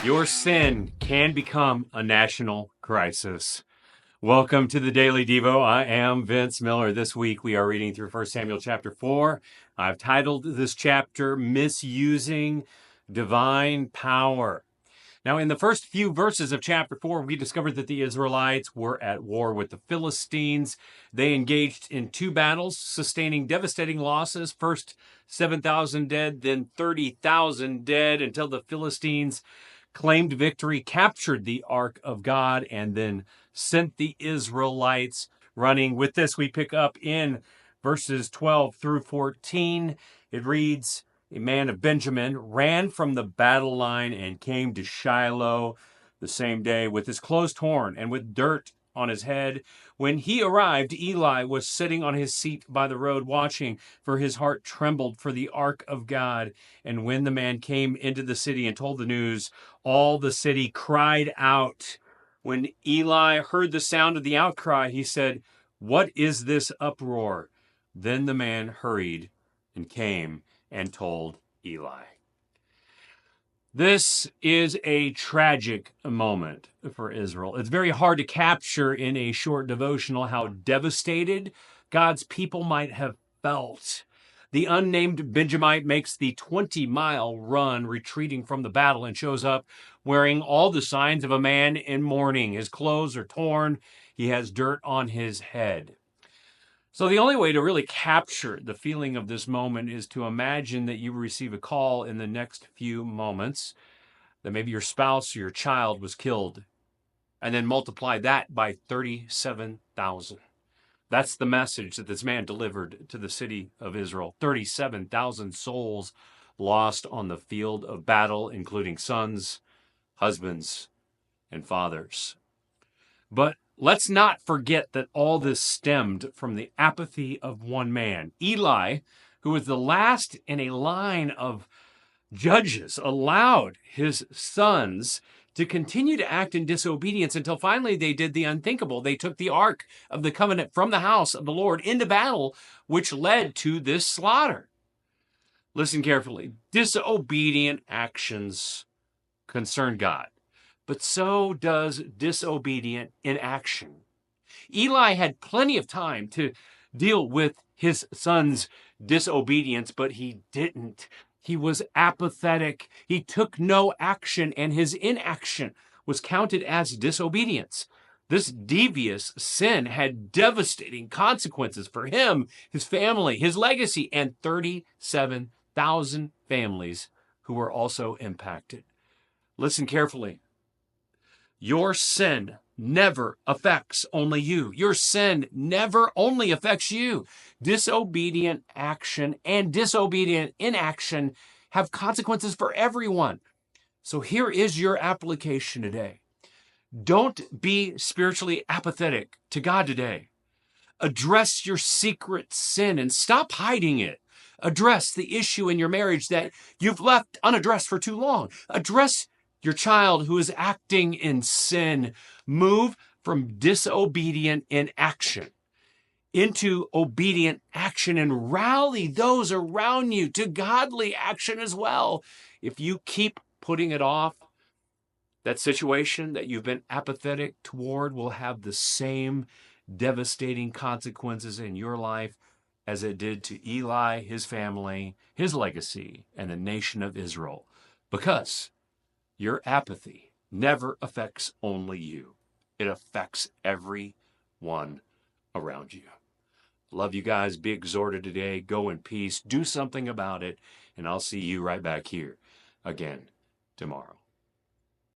Your sin can become a national crisis. Welcome to the Daily Devo. I am Vince Miller. This week we are reading through 1 Samuel chapter 4. I've titled this chapter, Misusing Divine Power. Now, in the first few verses of chapter 4, we discovered that the Israelites were at war with the Philistines. They engaged in two battles, sustaining devastating losses. First, 7,000 dead, then 30,000 dead, until the Philistines claimed victory, captured the Ark of God, and then sent the Israelites running. With this, we pick up in verses 12 through 14. It reads, "A man of Benjamin ran from the battle line and came to Shiloh the same day with his clothes torn and with dirt on his head. When he arrived, Eli was sitting on his seat by the road watching, for his heart trembled for the Ark of God. And when the man came into the city and told the news, all the city cried out. When Eli heard the sound of the outcry, he said, 'What is this uproar?' Then the man hurried and came and told Eli." This is a tragic moment for Israel. It's very hard to capture in a short devotional how devastated God's people might have felt. The unnamed Benjamite makes the 20-mile run retreating from the battle and shows up wearing all the signs of a man in mourning. His clothes are torn. He has dirt on his head. So the only way to really capture the feeling of this moment is to imagine that you receive a call in the next few moments that maybe your spouse or your child was killed, and then multiply that by 37,000. That's the message that this man delivered to the city of Israel. 37,000 souls lost on the field of battle, including sons, husbands, and fathers. But let's not forget that all this stemmed from the apathy of one man. Eli, who was the last in a line of judges, allowed his sons to continue to act in disobedience until finally they did the unthinkable. They took the Ark of the Covenant from the house of the Lord into battle, which led to this slaughter. Listen carefully. Disobedient actions concern God, but so does disobedient inaction. Eli had plenty of time to deal with his son's disobedience, but he didn't. He was apathetic. He took no action, and his inaction was counted as disobedience. This devious sin had devastating consequences for him, his family, his legacy, and 37,000 families who were also impacted. Listen carefully. Your sin never affects only you. Your sin never only affects you. Disobedient action and disobedient inaction have consequences for everyone. So here is your application today. Don't be spiritually apathetic to God today. Address your secret sin and stop hiding it. Address the issue in your marriage that you've left unaddressed for too long. Address your child who is acting in sin. Move from disobedient inaction into obedient action and rally those around you to godly action as well. If you keep putting it off, that situation that you've been apathetic toward will have the same devastating consequences in your life as it did to Eli, his family, his legacy, and the nation of Israel. Because your apathy never affects only you. It affects everyone around you. Love you guys. Be exhorted today. Go in peace. Do something about it. And I'll see you right back here again tomorrow.